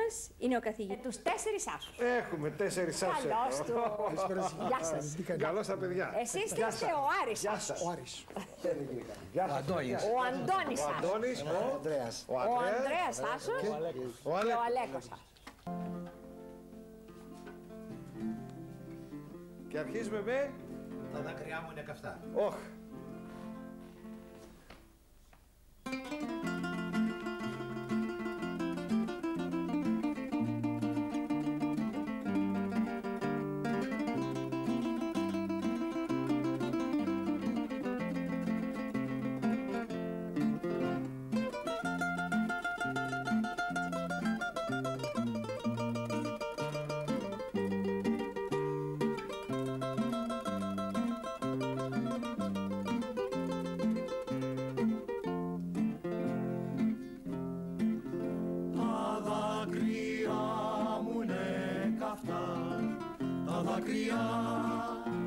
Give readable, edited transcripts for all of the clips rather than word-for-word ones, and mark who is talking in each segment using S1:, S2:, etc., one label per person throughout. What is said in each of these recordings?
S1: μας είναι ο καθηγητής. Τους 4 άσους.
S2: Έχουμε 4 άσους.
S1: Καλώς του. Γεια σας.
S2: Καλώς τα παιδιά.
S1: Εσείς είστε ο Άρης άσος.
S3: Ο Άρης.
S2: Ο Αντώνης.
S1: Ο Αντώνης άσος.
S2: Αντώνης.
S3: Ο Ανδρέας.
S1: Ο Ανδρέας άσος και ο Αλέκος άσος.
S2: Και αρχίζουμε με...
S4: Τα δάκρυά μου είναι καυτά.
S2: Όχ.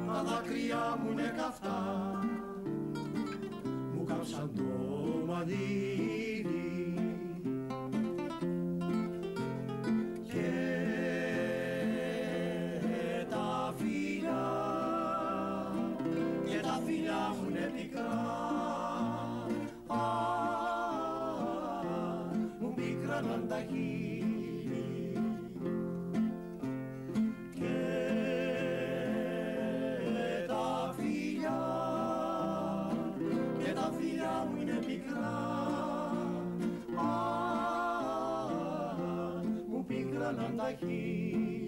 S5: Τα δάκρυά μου είναι καυτά, μου κάψαν το μαντίλι και τα φιλιά μου είναι πικρά, μου πίκραναν τα χείλη.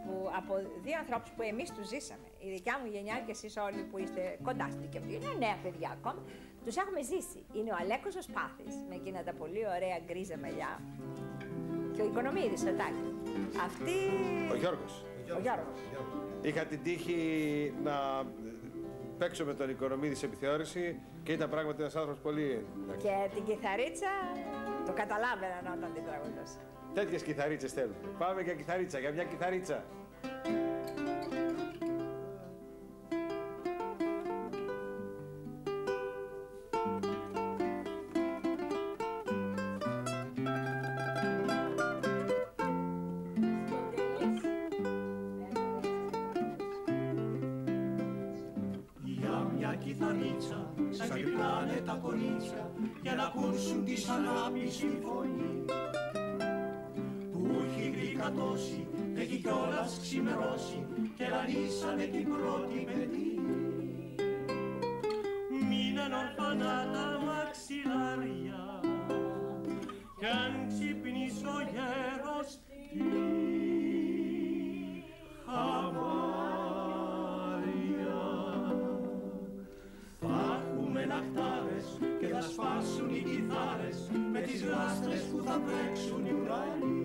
S1: Που από δύο ανθρώπους που εμείς τους ζήσαμε, η δικιά μου γενιά και εσείς όλοι που είστε κοντά στην ηλικία, είναι νέα παιδιά ακόμα, τους έχουμε ζήσει. Είναι ο Αλέκος ο Σπάθης, με εκείνα τα πολύ ωραία γκρίζα μαλλιά, και ο Οικονομίδης ο Τάκης. Αυτή...
S2: Ο Γιώργος.
S1: Ο Γιώργος.
S2: Είχα την τύχη να παίξω με τον Οικονομίδη σε επιθεώρηση και ήταν πράγματι ένας άνθρωπος πολύ...
S1: Και την κιθαρίτσα το καταλάβαιναν όταν την τραγουδούσε.
S2: Τέτοιες κιθαρίτσες θέλουν. Πάμε για κιθαρίτσα, για μια κιθαρίτσα.
S5: Για μια κιθαρίτσα ξαγρυπνάνε τα κορίτσια για να ακούσουν της αγάπης τη φωνή. Κατώσει, έχει κιόλας ξημερώσει και λανίσανε την πρώτη παιδί. Μείναν ορφανά τα μαξιλάρια κι αν ξυπνήσει ο γέρος τη χαμάρια. Θα έχουμε λαχτάρες και θα σπάσουν οι κιθάρες με τις γλάστρες που θα βρέξουν οι ουρανοί.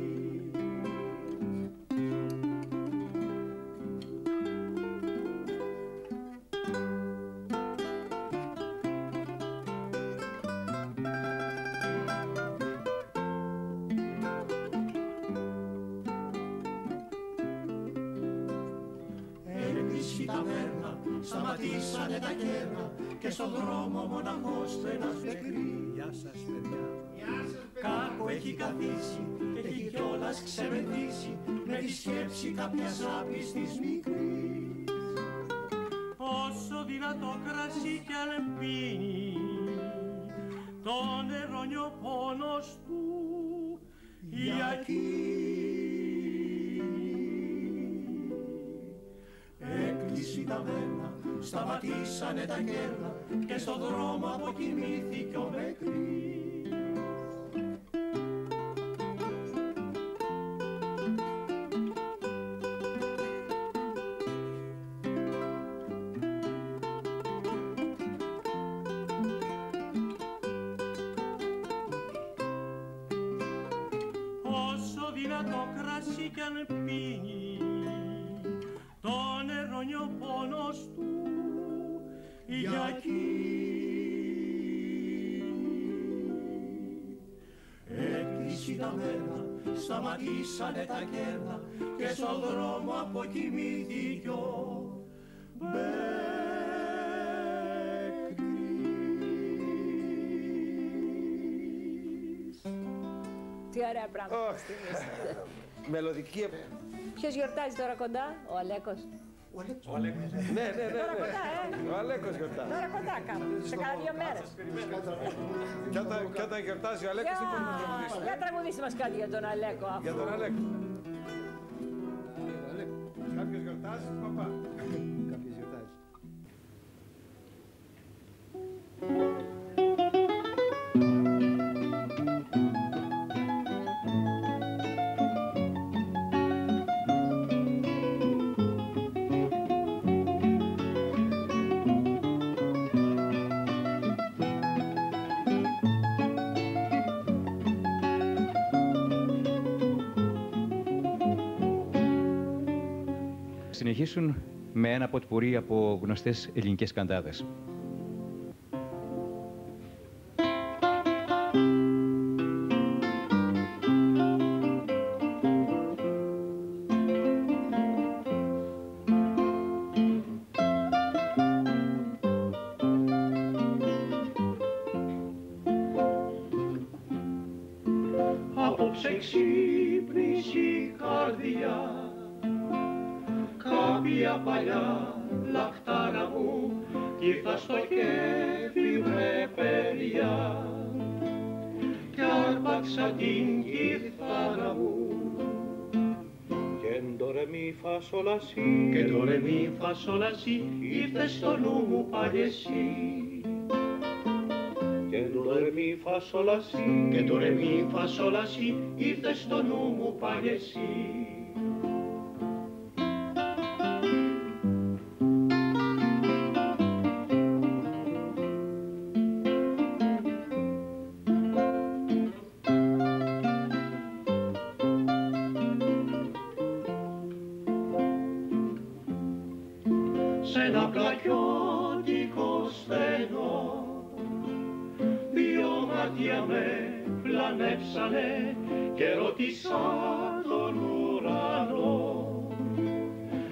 S5: Σταματήσανε τα κέρνα και στον δρόμο μοναχός του ένας νεκρή.
S4: Γεια σας παιδιά.
S5: Κάκο έχει καθίσει και έχει κιόλας ξεμετήσει με τη σκέψη κάποιας άπιστης μικρής. Όσο δυνατό κρασί κι αν πίνει το νερό νιωπώνος του η έκλεισε τα βένα, σταματήσανε τα κέρνα και στον δρόμο αποκοιμήθηκε ο Μπεκρής. Όσο δυνατό κρασί κι αν πίνει το νερό νιωπώνος του για έκλεισε τα βέρνα, σταματήσανε τα κέρνα και στον δρόμο αποκοιμήθηκε ο Μπεκρής.
S1: Τι ωραία πράγματα.
S2: Μελωδική.
S1: Ποιος γιορτάζει τώρα κοντά, ο Αλέκος.
S2: Ναι.
S1: Τώρα κοντά,
S2: Ο Αλέκος γιορτάζει.
S1: Τώρα κοντά κάπου, σε κάνα 2 μέρες.
S2: Και όταν γιορτάζει ο Αλέκος, τι μπορούμε να τραγουδήσουμε.
S1: Για τραγουδίστε μας κάτι για τον Αλέκο.
S2: Για τον Αλέκο. Κάποιος γιορτάζει, παπά.
S4: Κάποιος γιορτάζει.
S3: Συνεχίσουν με ένα ποτπουρί από γνωστές ελληνικές καντάδες.
S5: Απόψε ξύπνησε η καρδιά, κάποια παλιά λαχτάρα μου κι ήρθα στο κέφι βρε παιδιά κι άρπαξα την κιθάρα μου και το ρε μη φα σολα σι και το ρε μη φα σολα σι ήρθε στο νου μου πάλι εσύ και το ρε μη φα σολα σι και το ρε μη φα σολα σι ήρθε στο νου μου πάλι εσύ. Σ' ένα πλακιώτικο στενό δύο μάτια με πλανέψανε και ρώτησα τον ουρανό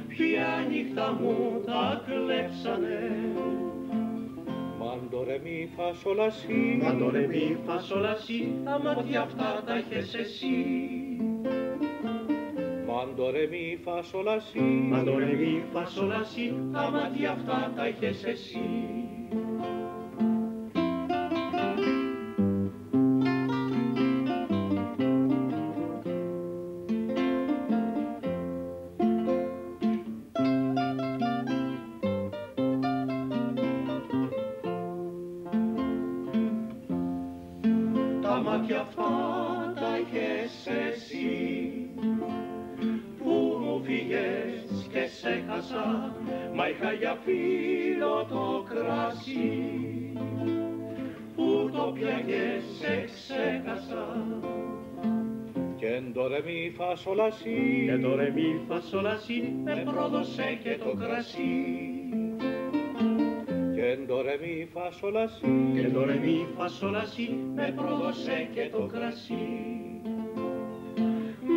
S5: ποια νύχτα μου τα κλέψανε. Μαντο ρε μη φα σολα σι, μαντο ρε μη φα σολα σι, τα μάτια αυτά τα είχες εσύ. Μαντο ρε μη φα σολα σι, μαντο ρε μη φα σολα σι, τα μάτια αυτά τα είχες εσύ. Τα μάτια αυτά τα είχες εσύ που μου φύγες και σε χάσα, μα είχα για φίλο το κράσι που το πιάγες σε ξέχασα. Και το ρε μη φα σολα σι, και το ρε μη φα σολα σι, με πρόδωσε και το κρασί. Και το ρε μη φα σολα σι, και το ρε μη φα σολα σι, με πρόδωσε και το κρασί.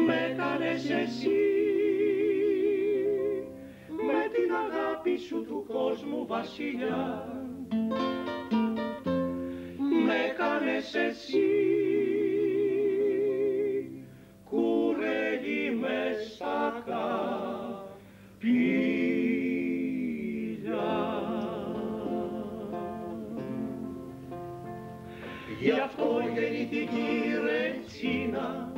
S5: Με κάνες εσύ με την αγάπη σου του κόσμου βασιλιά, με κάνες εσύ κουρέλι μες στα καπηλιά. Γι' αυτό γεννηθήκε η Ρετσίνα,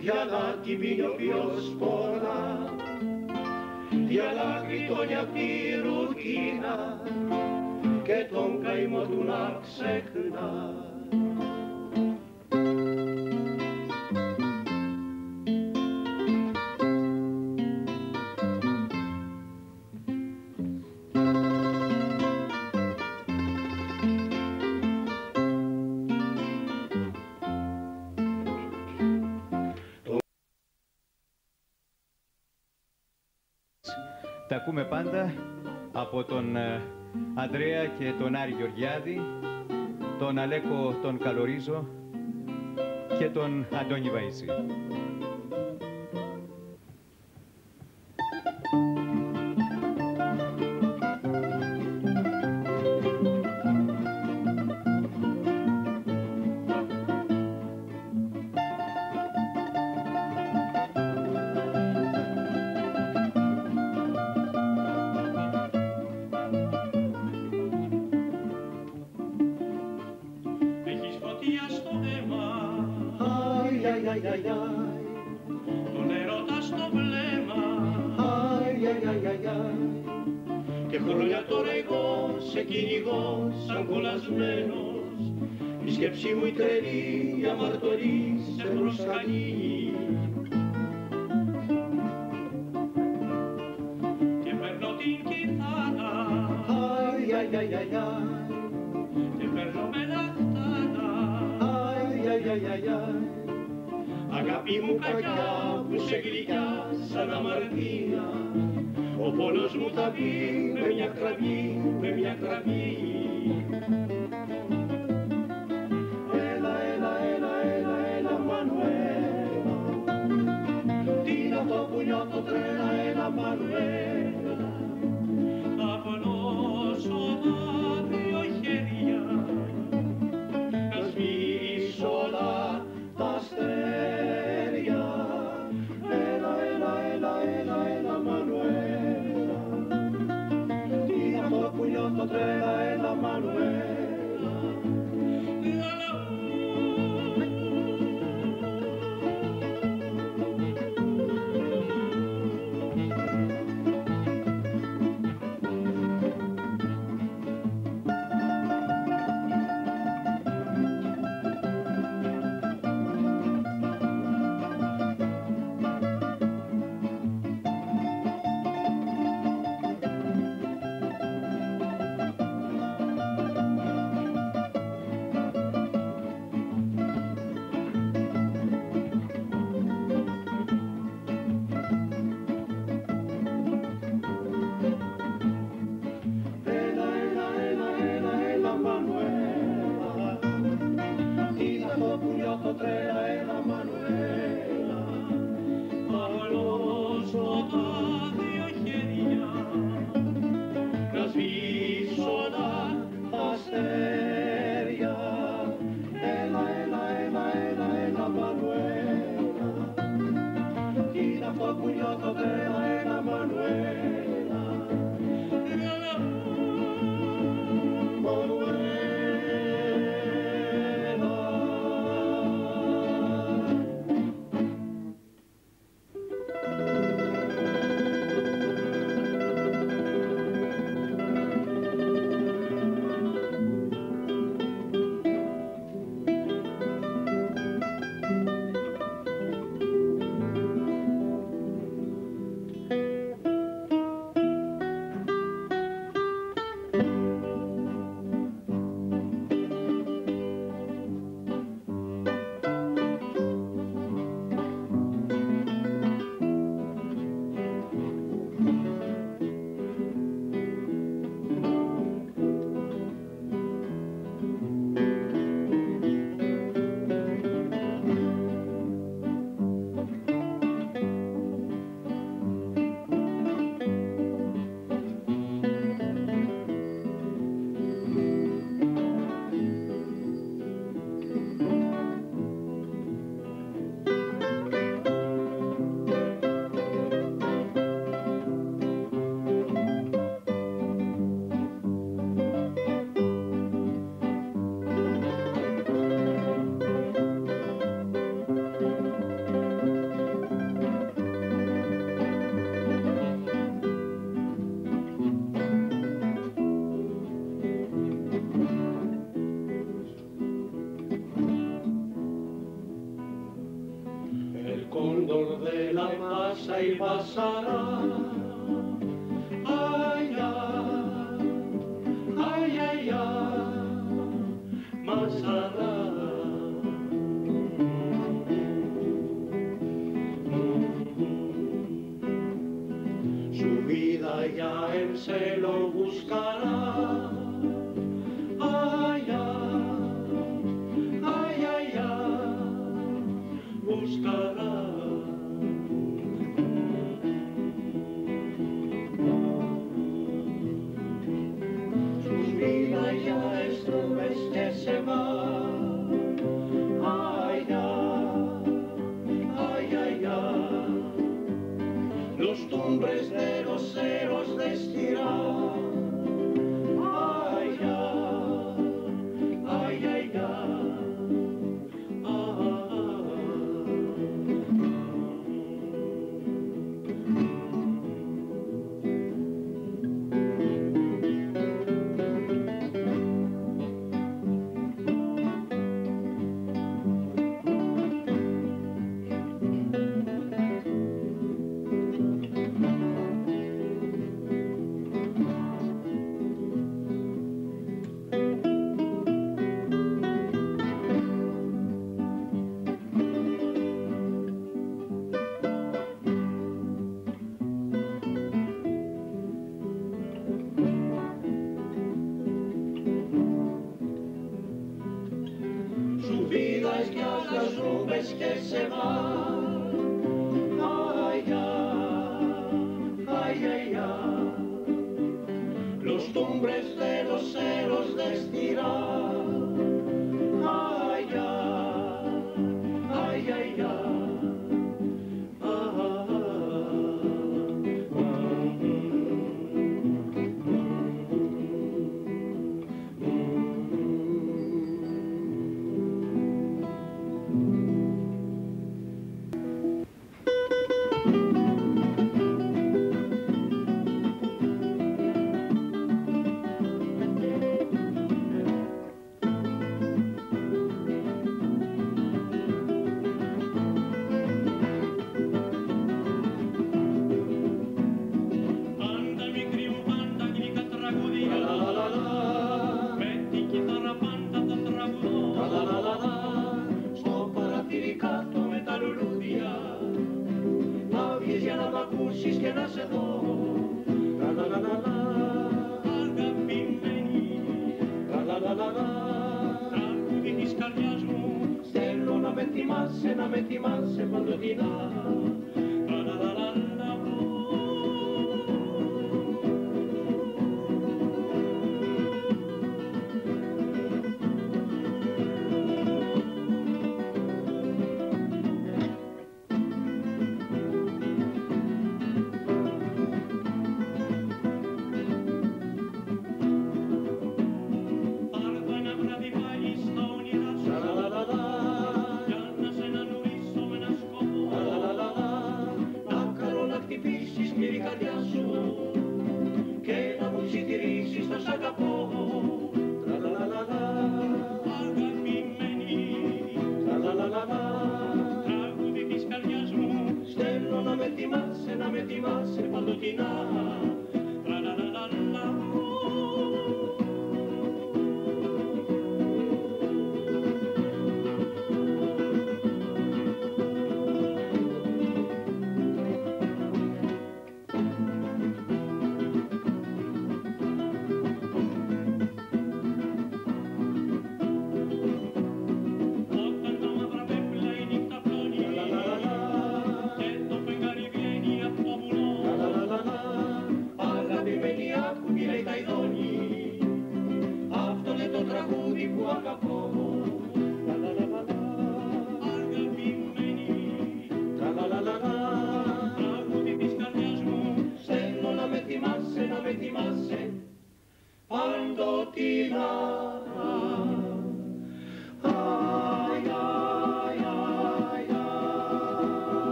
S5: για να την πίνει ο ποιος πονά, για να γλιτώνει απ' τη ρουτίνα και τον καημό του να ξεχνά.
S3: Τα ακούμε πάντα από τον Ανδρέα και τον Άρη Γεωργιάδη, τον Αλέκο τον Καλορίζο και τον Αντώνη Βαΐση.
S5: αι, αι, αι, τον έρωτα στο βλέμμα, αι, αι, αι, αι, αι, και χρόνια τώρα εγώ σε κυνηγώ σαν κολλασμένος, η σκέψη μου η τρελή, η αμαρτωλή σε προσκαλεί. Και παίρνω την κιθάρα, αι, αι, αι, αι, αι, και παίρνω με λαχτάρα, αι, αι, αι, αι, αι, αγάπη μου κακιά που σε γλυκιά σαν αμαρτία, ο πόνος μου θα βγει με μια κραυγή, με μια κραυγή. Έλα, έλα, έλα, έλα, έλα, Μανουέλα, τι είναι αυτό που νιώθω τρέλα, έλα, Μανουέλα. Θα πλώσω τα δύο χέρια, να σβήσω όλα τα αστέρια. Έλα, έλα, έλα, έλα, έλα, Μανουέλα, τι είναι αυτό που νιώθω τρέλα, έλα, Μανουέλα. Y pasará, ay, ay, ay, ay, pasará. Su vida ya él se lo buscará, ay, ay, ay, ay, buscará. Gracias las nubes que se van. Ay, ay, ay, ay. Los tumbres de los celos destirán. Ay, ay, ay, ay. Να με θυμάσαι παντοτινά. Να με θυμάσαι παντοτινά.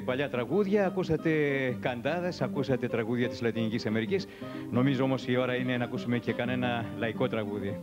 S3: Παλιά τραγούδια, ακούσατε καντάδες, ακούσατε τραγούδια της Λατινικής Αμερικής. Νομίζω όμως η ώρα είναι να ακούσουμε και κανένα λαϊκό τραγούδι.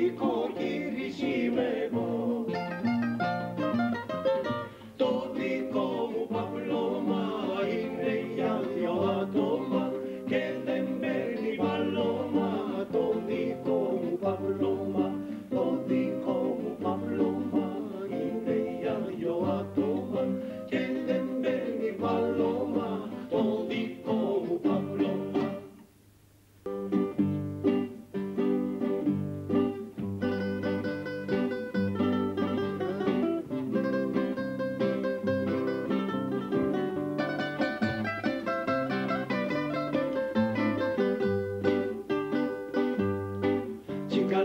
S5: νοικοκύρης είμαι εγώ. Το δικό μου παπλώμα είναι για δυο άτομα και δεν παίρνει παλώμα. Το δικό μου παπλώμα, το δικό μου παπλώμα είναι για δυο άτομα και δεν παίρνει παλώμα. Το δικό μου παπλώμα.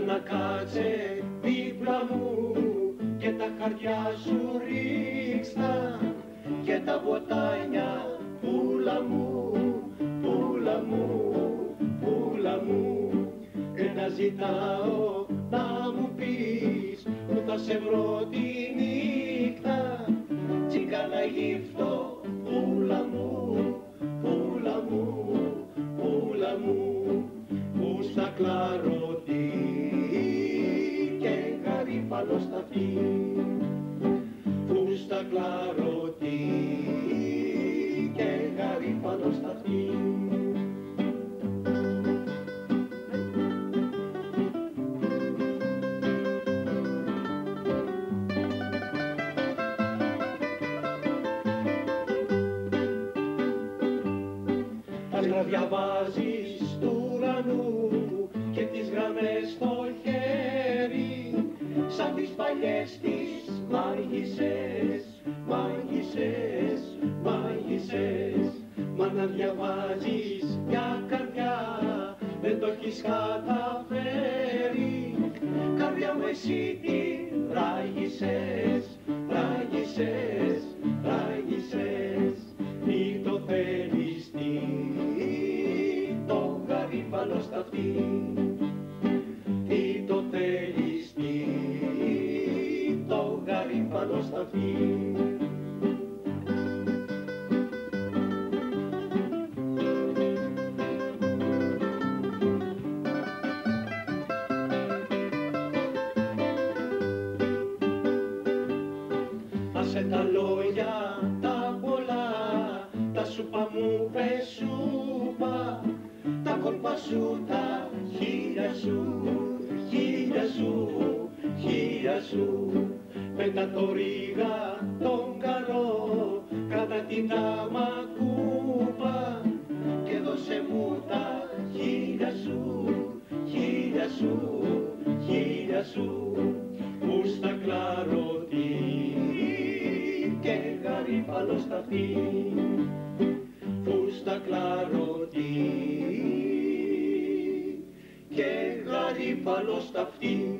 S5: Να κάτσε δίπλα μου και τα χαρτιά σου ρίξτα και τα βοτάνια πουλα μου, πουλα μου, πουλα μου. Ένα ζητάω να μου πεις που θα σε βρω τη νύχτα. Τσιγκάνα γύφτο πουλα μου, πουλα μου, πουλα μου. Που στα κλαρωτή και γαρίφαλο σταφή, που στα κλαρωτή και γαρίφαλο σταφή. Άστρα διαβάζεις του ουρανού και τις γραμμές στο χέρι, σαν τις παλιές τις μάγισσες, μάγισσες, μάγισσες. Μα να διαβάζεις μια καρδιά δεν το έχεις καταφέρει. Καρδιά μου εσύ την ράγισσες, ράγισσες, ράγισσες. Μη το θέλεις τι το γαρίφαλο σταυτί. Τι το θέλεις τι το γαρίφαλο σταυτί. Άσε τα λόγια τα πολλά, τα σούπα μου πες σούπα, τα κόλπα σου τα χίλια σου, χίλια σου, χίλια σου. Πέτα το ρίγα τον καρό, κράτα την τάμα κούπα και δώσε μου τα χίλια σου, χίλια σου, χίλια σου. Που στα κλαρωτή και γαρίφαλο σταφί, που στα κλαρωτή και γαρίφαλο σταφί.